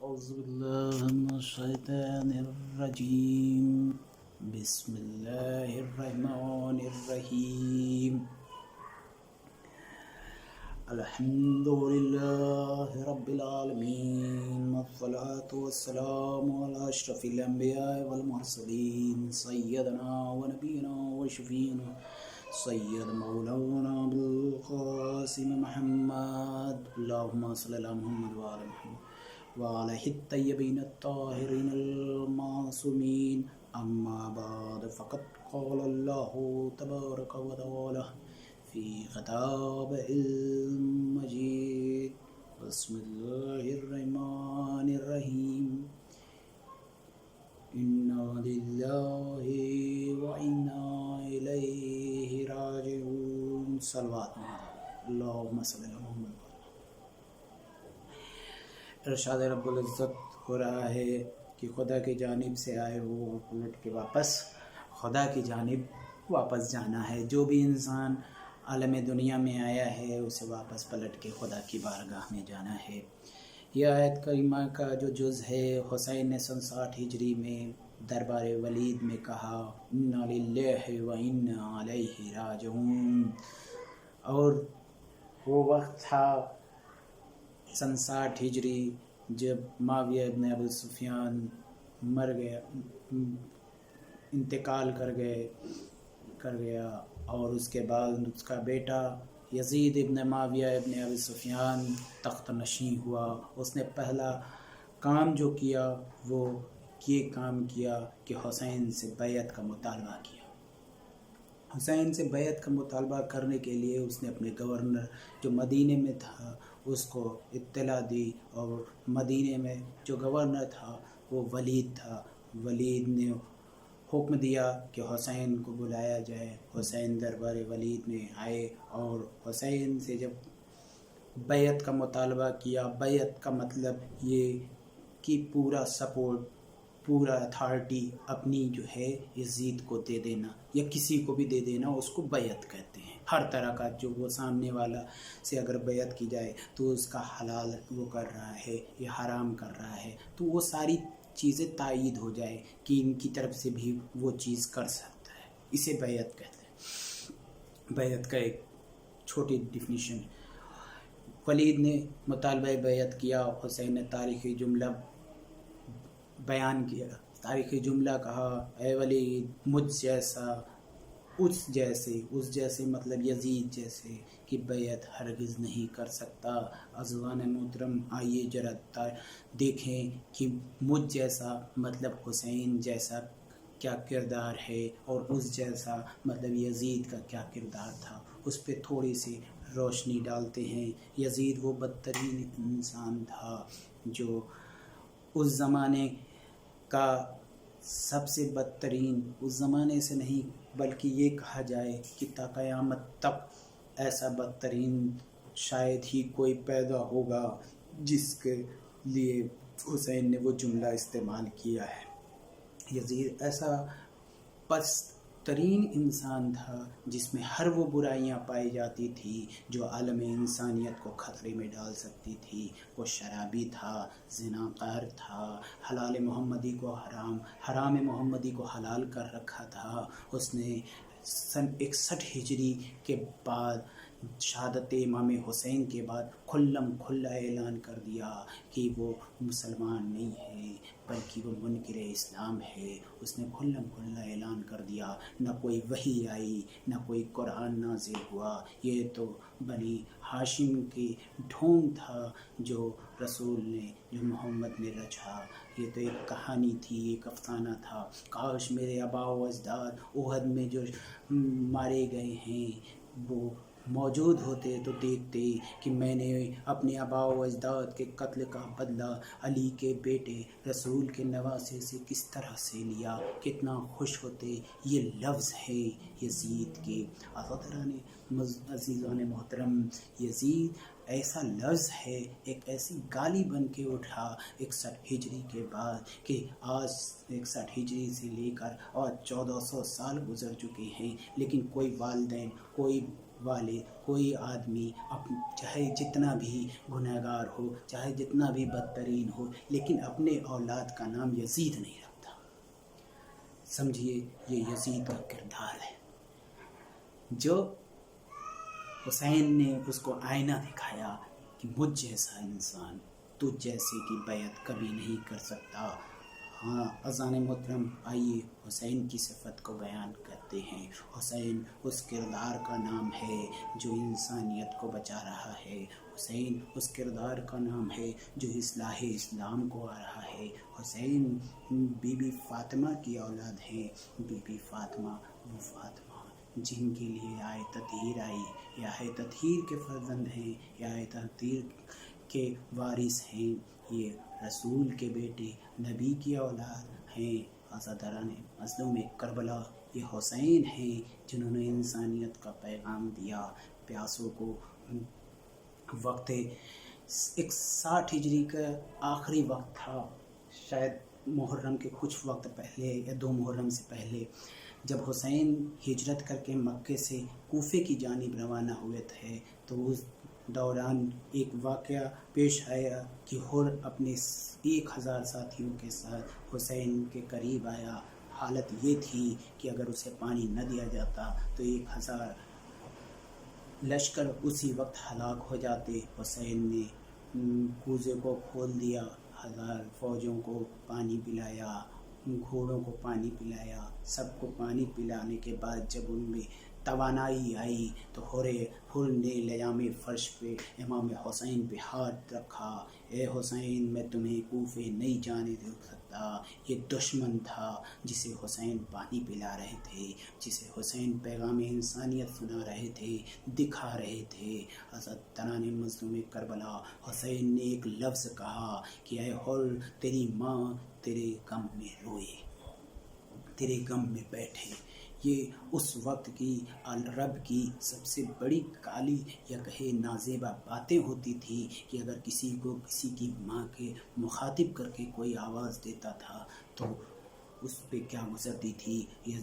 أعوذ بالله من الشيطان الرجيم بسم الله الرحمن الرحيم الحمد لله رب العالمين والصلاة والسلام على أشرف الأنبياء والمرسلين سيدنا ونبينا وشفينا سيد مولانا بالقاسم محمد اللهم صل على محمد وعلى محمد وعلى الطيبين الطاهرين المعصومين أما بعد فقد قال الله تبارك وتعالى في كتاب المجيد بسم الله الرحمن الرحيم إنا لله وإنا إليه راجعون صلوات اللهم صل على محمد. ارشاد رب العزت ہو رہا ہے کہ خدا کی جانب سے آئے ہو پلٹ کے واپس خدا کی جانب واپس جانا ہے. جو بھی انسان عالم دنیا میں آیا ہے اسے واپس پلٹ کے خدا کی بارگاہ میں جانا ہے. یہ آیت کریمہ کا جو جز ہے حسین نے 67 ہجری میں دربار ولید میں کہا انا للہ و انا الیہ راجعون، اور وہ وقت تھا 67 ہجری جب معاویہ ابن ابو سفیان مر گیا، انتقال کر گیا اور اس کے بعد اس کا بیٹا یزید ابن معاویہ ابن ابی سفیان تخت نشین ہوا. اس نے پہلا کام جو کیا وہ یہ کام کیا کہ حسین سے بیعت کا مطالبہ کیا. حسین سے بیعت کا مطالبہ کرنے کے لیے اس نے اپنے گورنر جو مدینے میں تھا اس کو اطلاع دی، اور مدینے میں جو گورنر تھا وہ ولید تھا. ولید نے حکم دیا کہ حسین کو بلایا جائے. حسین دربار ولید میں آئے اور حسین سے جب بیعت کا مطالبہ کیا، بیعت کا مطلب یہ کہ پورا سپورٹ، پورا اتھارٹی اپنی جو ہے یزید کو دے دینا یا کسی کو بھی دے دینا، اس کو بیعت کہتے ہیں. ہر طرح کا جو وہ سامنے والا سے اگر بیعت کی جائے تو اس کا حلال وہ کر رہا ہے یا حرام کر رہا ہے، تو وہ ساری چیزیں تائید ہو جائے کہ ان کی طرف سے بھی وہ چیز کر سکتا ہے، اسے بیعت کہتے ہیں. بیعت کا ایک چھوٹی ڈیفینیشن. ولید نے مطالبہ بیعت کیا، حسین نے تاریخی جملہ بیان کیا، تاریخی جملہ کہا اے ولید مجھ جیسا اس جیسے مطلب یزید جیسے کہ بیعت ہرگز نہیں کر سکتا. عزیزان محترم آئیے ذرا دیکھیں کہ مجھ جیسا مطلب حسین جیسا کیا کردار ہے اور اس جیسا مطلب یزید کا کیا کردار تھا. اس پہ تھوڑی سی روشنی ڈالتے ہیں. یزید وہ بدترین انسان تھا جو اس زمانے کا سب سے بدترین، اس زمانے سے نہیں بلکہ یہ کہا جائے کہ تا قیامت تک ایسا بدترین شاید ہی کوئی پیدا ہوگا جس کے لیے حسین نے وہ جملہ استعمال کیا ہے. یزید ایسا پسترین انسان تھا جس میں ہر وہ برائیاں پائی جاتی تھی جو عالم انسانیت کو خطرے میں ڈال سکتی تھی. وہ شرابی تھا، زناکار تھا، حلال محمدی کو حرام محمدی کو حلال کر رکھا تھا. اس نے سن 61 ہجری کے بعد شہادت امام حسین کے بعد کھلا اعلان کر دیا کہ وہ مسلمان نہیں ہے بلکہ وہ منکر اسلام ہے. اس نے کھلا اعلان کر دیا. نہ کوئی وحی آئی، نہ کوئی قرآن نازل ہوا. یہ تو بنی ہاشم کی ڈھونگ تھا جو رسول نے، جو محمد نے رچا. یہ تو ایک کہانی تھی، ایک افسانہ تھا. کاش میرے آباء و اجداد احد میں جو مارے گئے ہیں وہ موجود ہوتے تو دیکھتے کہ میں نے اپنے آباء و اجداد کے قتل کا بدلہ علی کے بیٹے رسول کے نواسے سے کس طرح سے لیا. کتنا خوش ہوتے. یہ لفظ ہے یزید کے. عزیزان محترم، یزید ایسا لفظ ہے، ایک ایسی گالی بن کے اٹھا 61 ہجری کے بعد کہ آج 61 ہجری سے لے کر اور 1400 سال گزر چکے ہیں، لیکن کوئی والدین، کوئی والد، کوئی آدمی چاہے جتنا بھی گنہگار ہو، چاہے جتنا بھی بدترین ہو، لیکن اپنے اولاد کا نام یزید نہیں رکھتا۔ سمجھیے یہ یزید کا کردار ہے، جو حسین نے اس کو آئینہ دکھایا کہ مجھ جیسا انسان تجھ جیسے کی بیعت کبھی نہیں کر سکتا۔ ہاں اذان محترم، آئیے حسین کی صفت کو بیان کرتے ہیں۔ حسین اس کردار کا نام ہے جو انسانیت کو بچا رہا ہے۔ حسین اس کردار کا نام ہے جو اصلاح اسلام کو آ رہا ہے۔ حسین بی بی فاطمہ کی اولاد ہیں۔ بی بی فاطمہ، وہ فاطمہ جن کے لیے آئے تطہیر آئی، یا آئے تطہیر کے فرزند ہیں، یا آئے تطہیر کے وارث ہیں۔ یہ رسول کے بیٹے، نبی کی اولاد ہیں، آزاداران مظلوم کربلا یہ حسین ہیں جنہوں نے انسانیت کا پیغام دیا۔ پیاسوں کو وقت 61 ہجری کا آخری وقت تھا، شاید محرم کے کچھ وقت پہلے یا 2 محرم سے پہلے، جب حسین ہجرت کر کے مکے سے کوفے کی جانب روانہ ہوئے تھے، تو اس دوران ایک واقعہ پیش آیا کہ حر اپنے 1000 ساتھیوں کے ساتھ حسین کے قریب آیا۔ حالت یہ تھی کہ اگر اسے پانی نہ دیا جاتا تو 1000 لشکر اسی وقت ہلاک ہو جاتے۔ حسین نے کوزے کو کھول دیا، 1000 فوجوں کو پانی پلایا، گھوڑوں کو پانی پلایا، سب کو پانی پلانے کے بعد جب ان میں توانائی آئی تو حر نے لیام فرش پہ امام حسین پہ ہاتھ رکھا، اے حسین میں تمہیں کوفے نہیں جانے دے سکتا۔ یہ دشمن تھا جسے حسین پانی پلا رہے تھے، جسے حسین پیغام انسانیت سنا رہے تھے، دکھا رہے تھے۔ عزیزتران مظلوم کربلا، حسین نے ایک لفظ کہا کہ اے حر، تیری ماں تیرے غم میں روئے، تیرے غم میں بیٹھے۔ یہ اس وقت کی رب کی سب سے بڑی کالی یا کہے نازیبا باتیں ہوتی تھی کہ اگر کسی کو کسی کی ماں کے مخاطب کر کے کوئی آواز دیتا تھا تو اس پہ کیا گزرتی تھی۔ یہ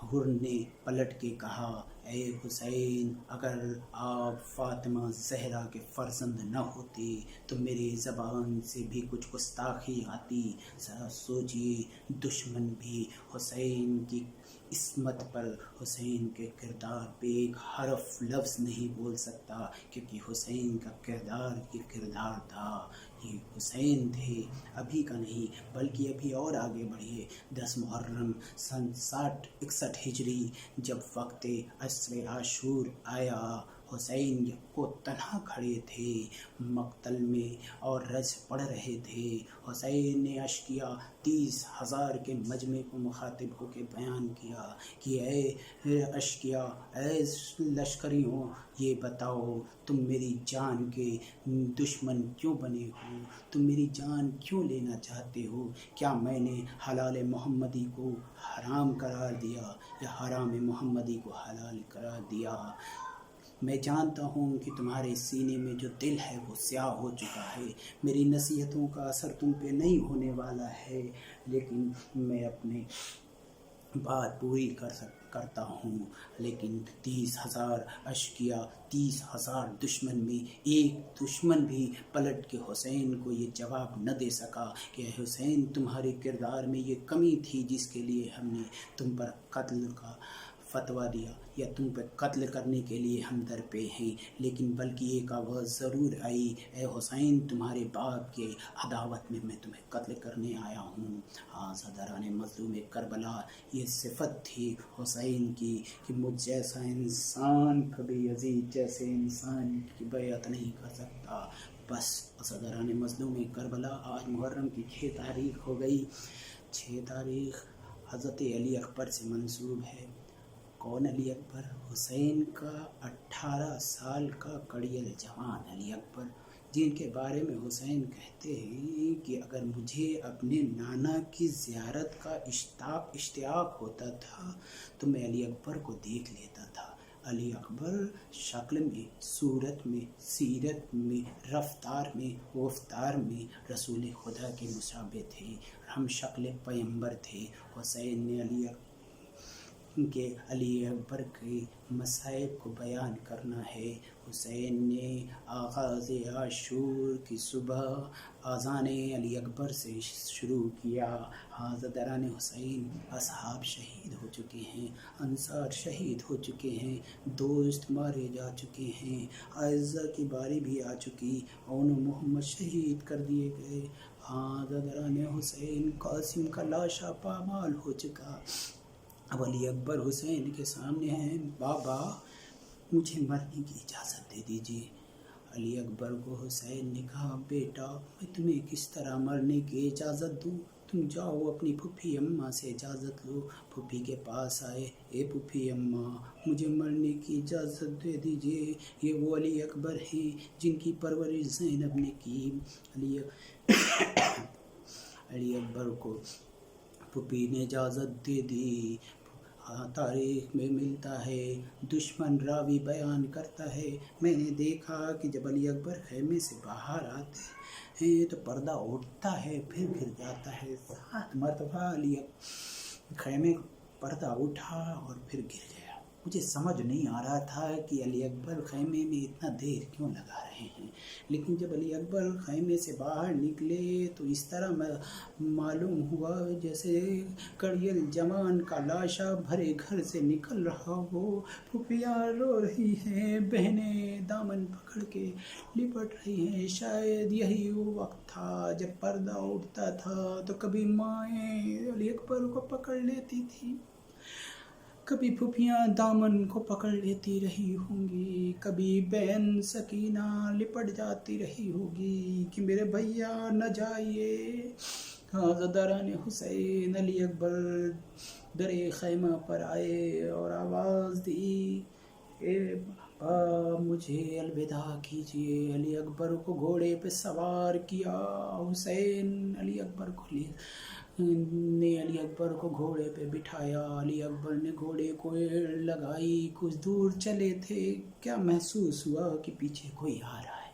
حر نے پلٹ کے کہا، اے حسین، اگر آپ فاطمہ زہرا کے فرزند نہ ہوتے تو میری زبان سے بھی کچھ گستاخی آتی۔ ذرا سوچئے، دشمن بھی حسین کی عصمت پر، حسین کے کردار پہ ایک حرف لفظ نہیں بول سکتا، کیونکہ حسین کا کردار یہ کردار تھا، یہ حسین تھے۔ ابھی کا نہیں بلکہ ابھی اور آگے بڑھیے، 10 محرم سن 61 ہجری جب وقت عصر عاشور آیا، حسین کو تنہا کھڑے تھے مقتل میں اور رج پڑھ رہے تھے۔ حسین نے اشکیا 30,000 کے مجمع کو مخاطب ہو کے بیان کیا کہ اے اشکیا، اے لشکریوں، یہ بتاؤ تم میری جان کے دشمن کیوں بنے ہو؟ تم میری جان کیوں لینا چاہتے ہو؟ کیا میں نے حلال محمدی کو حرام قرار دیا یا حرام محمدی کو حلال قرار دیا؟ میں جانتا ہوں کہ تمہارے سینے میں جو دل ہے وہ سیاہ ہو چکا ہے، میری نصیحتوں کا اثر تم پہ نہیں ہونے والا ہے، لیکن میں اپنے بات پوری کرتا ہوں۔ لیکن 30,000 اشکیا، 30,000 دشمن میں ایک دشمن بھی پلٹ کے حسین کو یہ جواب نہ دے سکا کہ اے حسین، تمہارے کردار میں یہ کمی تھی جس کے لیے ہم نے تم پر قتل کا فتویٰ دیا یا تم پہ قتل کرنے کے لیے ہم در پہ ہیں، لیکن بلکہ ایک آواز ضرور آئی، اے حسین، تمہارے باپ کے عداوت میں میں تمہیں قتل کرنے آیا ہوں۔ آزاداران مظلوم کربلا، یہ صفت تھی حسین کی کہ مجھ جیسا انسان کبھی یزید جیسے انسان کی بیعت نہیں کر سکتا۔ بس آزاداران مظلوم کربلا، آج محرم کی 6 تاریخ ہو گئی۔ 6 تاریخ حضرت علی اکبر سے منسوب ہے۔ کون علی اکبر؟ حسین کا 18 سال کا کڑیل جوان علی اکبر، جن کے بارے میں حسین کہتے ہیں کہ اگر مجھے اپنے نانا کی زیارت کا اشتیاق ہوتا تھا تو میں علی اکبر کو دیکھ لیتا تھا۔ علی اکبر شکل میں، صورت میں، سیرت میں، رفتار میں، گفتار میں رسول خدا کے مشابہ تھے، ہم شکل پیغمبر تھے۔ حسین نے علی کہ علی اکبر کے مصائب کو بیان کرنا ہے۔ حسین نے آغاز عاشور کی صبح اذان علی اکبر سے شروع کیا۔ حضرتان حسین اصحاب شہید ہو چکے ہیں، انصار شہید ہو چکے ہیں، دوست مارے جا چکے ہیں، اعزہ کی باری بھی آ چکی، اون محمد شہید کر دیے گئے۔ حضرتان حسین قاسم کا لاشا پامال ہو چکا۔ اب علی اکبر حسین کے سامنے ہیں، بابا مجھے مرنے کی اجازت دے دیجیے۔ علی اکبر کو حسین نے کہا، بیٹا میں تمہیں کس طرح مرنے کی اجازت دوں؟ تم جاؤ اپنی پھوپھی اماں سے اجازت لو۔ پھوپھی کے پاس آئے، اے پھوپھی اماں مجھے مرنے کی اجازت دے دیجیے، یہ وہ علی اکبر ہیں جن کی پرورش زینب نے کی۔ علی اکبر کو پھوپھی نے اجازت دے دی۔ تاریخ میں ملتا ہے، دشمن راوی بیان کرتا ہے، میں نے دیکھا کہ جب علی اکبر خیمے سے باہر آتے ہیں تو پردہ اٹھتا ہے پھر گر جاتا ہے۔ 7 مرتبہ علی خیمے پردہ اٹھا اور پھر گر گیا۔ مجھے سمجھ نہیں آ رہا تھا کہ علی اکبر خیمے میں اتنا دیر کیوں لگا رہے ہیں، لیکن جب علی اکبر خیمے سے باہر نکلے تو اس طرح معلوم ہوا جیسے کڑیل جوان کا لاشا بھرے گھر سے نکل رہا ہو۔ پھوپھیاں رو رہی ہیں، بہنیں دامن پکڑ کے لپٹ رہی ہیں۔ شاید یہی وہ وقت تھا جب پردہ اٹھتا تھا تو کبھی مائیں علی اکبر کو پکڑ لیتی تھی، کبھی پھوپھیاں دامن کو پکڑ لیتی رہی ہوں گی، کبھی بہن سکینہ لپٹ جاتی رہی ہوگی کہ میرے بھیا نہ جائیے۔ حضرتان حسین علی اکبر در خیمہ پر آئے اور آواز دی، اے بابا مجھے الوداع کیجیے۔ علی اکبر کو گھوڑے پہ سوار کیا۔ حسین علی اکبر کو گھوڑے پہ بٹھایا۔ علی اکبر نے گھوڑے کو لگائی، کچھ دور چلے تھے، کیا محسوس ہوا کہ پیچھے کوئی آ رہا ہے۔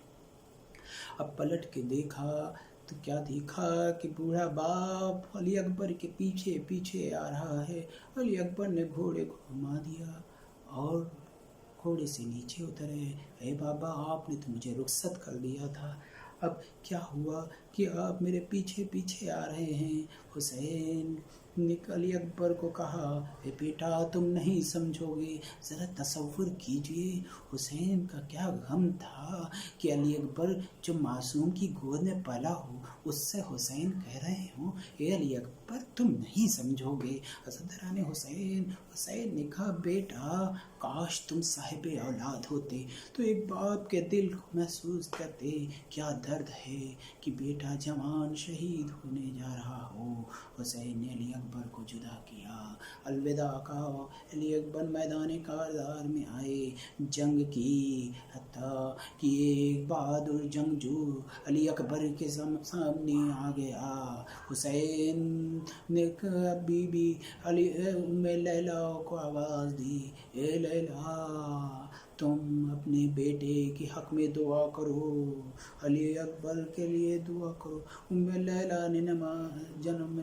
اب پلٹ کے دیکھا تو کیا دیکھا کہ بوڑھا باپ علی اکبر کے پیچھے پیچھے آ رہا ہے۔ علی اکبر نے گھوڑے کو گھما دیا اور گھوڑے سے نیچے اترے۔ اے بابا آپ نے تو مجھے رخصت کر دیا تھا، اب کیا ہوا کہ آپ میرے پیچھے پیچھے آ رہے ہیں؟ حسین نے علی اکبر کو کہا، اے بیٹا تم نہیں سمجھو گے، ذرا تصور کیجئے حسین کا کیا غم تھا کہ علی اکبر جو معصوم کی گود میں پلا ہو اس سے حسین کہہ رہے ہوں، اے علی اکبر تم نہیں سمجھو گے۔ حضرتان حسین نے کہا، بیٹا کاش تم صاحب اولاد ہوتے تو ایک باپ کے دل کو محسوس کرتے کیا درد ہے کہ بیٹا جوان شہید ہونے جا رہا ہو۔ حسین نے علی اکبر کو جدا کیا، الوداع کہا۔ علی اکبر میدان کارزار میں آئے، جنگ کی، حتیٰ کہ ایک بہادر جنگجو علی اکبر کے سامنے آ گیا۔ حسین نے بی بی ام لیلہ کو آواز دی، اے لیلہ تم اپنے بیٹے کے حق میں دعا کرو، علی اکبر کے لیے دعا کرو۔ ام لیلہ نے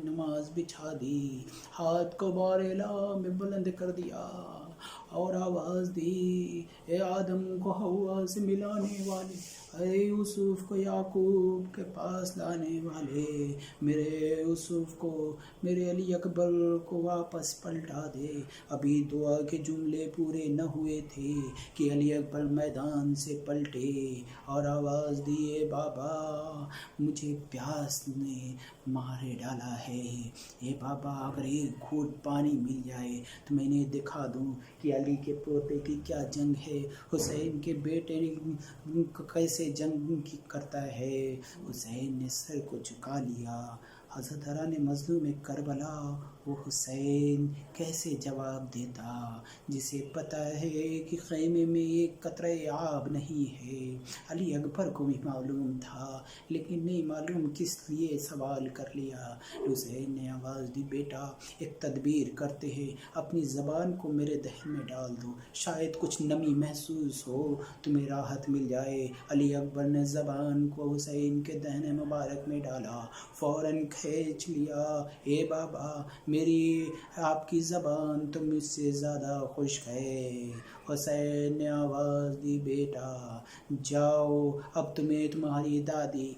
نماز بچھا دی، ہاتھ کو بارے میں بلند کر دیا اور آواز دی، اے آدم کو حوا سے ملانے والے، اے یوسف کو یعقوب کے پاس لانے والے، میرے یوسف کو، میرے علی اکبر کو واپس پلٹا دے۔ ابھی دعا کے جملے پورے نہ ہوئے تھے کہ علی اکبر میدان سے پلٹے اور آواز دی، اے بابا مجھے پیاس نے مارے ڈالا ہے، اے بابا اگر ایک گھونٹ پانی مل جائے تو میں نے دکھا دوں کہ علی کے پوتے کی کیا جنگ ہے، حسین کے بیٹے کیسے جنگ کرتا ہے۔ حسین نے سر کو جھکا لیا۔ حضرتان مظلوم کربلا وہ حسین کیسے جواب دیتا جسے پتہ ہے کہ خیمے میں ایک قطرہ آب نہیں ہے۔ علی اکبر کو بھی معلوم تھا لیکن نہیں معلوم کس لیے سوال کر لیا۔ حسین نے آواز دی، بیٹا ایک تدبیر کرتے ہیں، اپنی زبان کو میرے دہن میں ڈال دو، شاید کچھ نمی محسوس ہو تمہیں راحت مل جائے۔ علی اکبر نے زبان کو حسین کے دہن مبارک میں ڈالا، فوراً کھینچ لیا. اے بابا میری آپ کی زبان تو مجھ سے زیادہ خشک ہے. حسین نے آواز دی بیٹا جاؤ اب تمہیں تمہاری دادی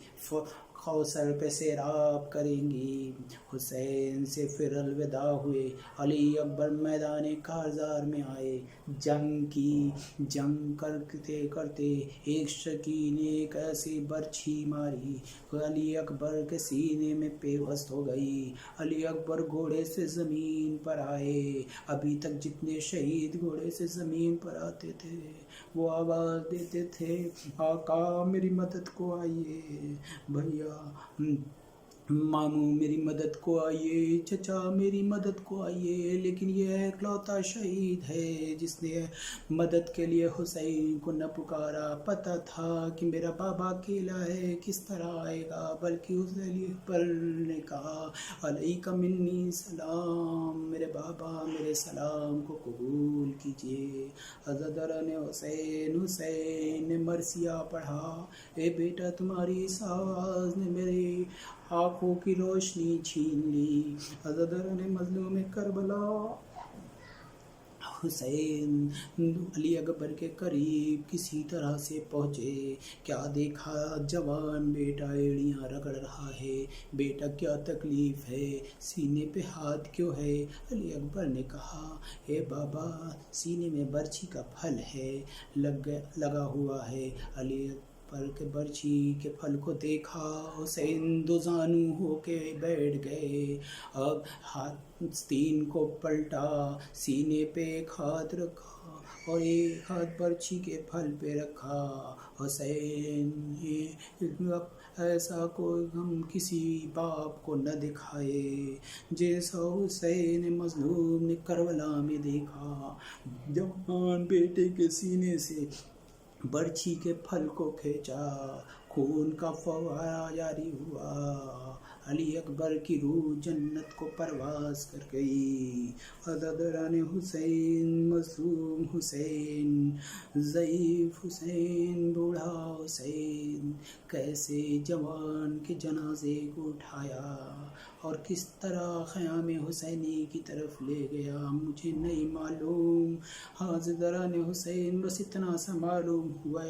کوثر پہ سیراب کریں گی. حسین سے پھر الوداع ہوئے. علی اکبر میدان کارزار میں آئے. جنگ کرتے کرتے ایک شکی نے ایک ایسی برچھی ماری علی اکبر کے سینے میں پیوست ہو گئی. علی اکبر گھوڑے سے زمین پر آئے. ابھی تک جتنے شہید گھوڑے سے زمین پر آتے تھے وہ آواز دیتے تھے آقا میری مدد کو آئیے, بھیا ماموں میری مدد کو آئیے, چچا میری مدد کو آئیے. لیکن یہ اکلوتا شہید ہے جس نے مدد کے لیے حسین کو نہ پکارا. پتہ تھا کہ میرا بابا اکیلا ہے کس طرح آئے گا, بلکہ علی اکبر نے کہا علیک منی سلام, میرے بابا میرے سلام کو قبول کیجیے. عزاداران حسین نے مرثیہ پڑھا. اے بیٹا تمہاری اس آواز نے میری آنکھوں کی روشنی چھین لی. عزاداران مظلوم کربلا حسین علی اکبر کے قریب کسی طرح سے پہنچے. کیا دیکھا جوان بیٹا ایڑیاں رگڑ رہا ہے. بیٹا کیا تکلیف ہے, سینے پہ ہاتھ کیوں ہے؟ علی اکبر نے کہا اے بابا سینے میں برچھی کا پھل ہے لگا ہوا ہے. علی اکبر کے برچھی کے پھل کو دیکھا. حسین دو زانو ہو کے بیٹھ گئے. اب آستین کو پلٹا, سینے پہ ایک ہاتھ رکھا اور ایک ہاتھ برچھی کے پھل پہ رکھا. حسین ایسا کوئی غم کسی باپ کو نہ دکھائے جیسا حسین مظلوم نے کربلا میں دیکھا. جوان بیٹے کے سینے سے برچھی کے پھل کو کھینچا, خون کا فوارہ جاری ہوا. علی اکبر کی روح جنت کو پرواز کر گئی. عزاداران حسین, مظلوم حسین, ضعیف حسین, بوڑھا حسین, کیسے جوان کے جنازے کو اٹھایا اور کس طرح خیام حسینی کی طرف لے گیا مجھے نہیں معلوم. عزاداران حسین بس اتنا سا معلوم ہوا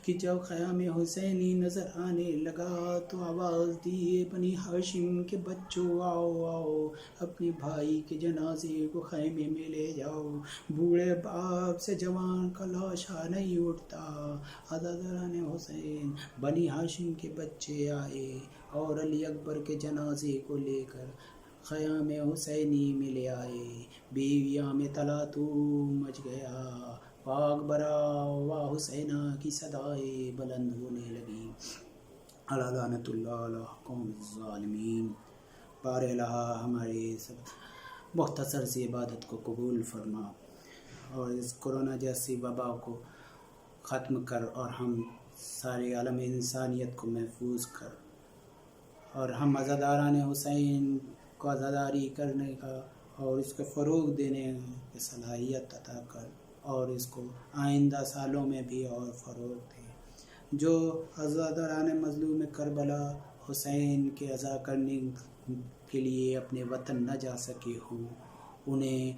کہ جب خیام حسینی نظر آنے لگا تو آواز دی بنی ہاشم کے بچوں آؤ آؤ اپنے بھائی کے جنازے کو خیمے میں لے جاؤ. بوڑھے باپ سے جوان کا لاشا نہیں اٹھتا. عزاداران حسین بنی ہاشم کے بچے آئے اور علی اکبر کے جنازے کو لے کر خیام حسینی میں لے آئے. بیویاں میں تلاتو مچ گیا. واہ برا واہ حسینہ کی صدائیں بلند ہونے لگی. اعلیٰ لعنت اللہ علی قوم الظالمین. بار الہ ہمارے سب مختصر سی عبادت کو قبول فرما اور اس کرونا جیسی وبا کو ختم کر اور ہم سارے عالم انسانیت کو محفوظ کر اور ہم عزاداران حسین کو عزاداری کرنے کا اور اس کو فروغ دینے کی صلاحیت عطا کر اور اس کو آئندہ سالوں میں بھی اور فروغ دے. جو عزاداران مظلوم کربلا حسین کے عزا کرنے کے لیے اپنے وطن نہ جا سکے ہوں انہیں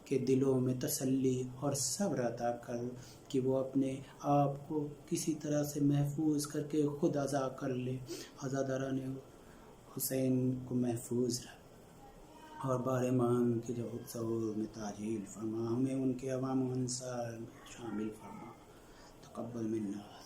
کے دلوں میں تسلی اور صبر عطا کر کہ وہ اپنے آپ کو کسی طرح سے محفوظ کر کے خود عزا کر لے. عزاداران حسین کو محفوظ رکھ اور بار ماہم کے جو ظہور میں تاجیل فرما. ہمیں ان کے عوام و انصار میں شامل فرما. تقبل منا.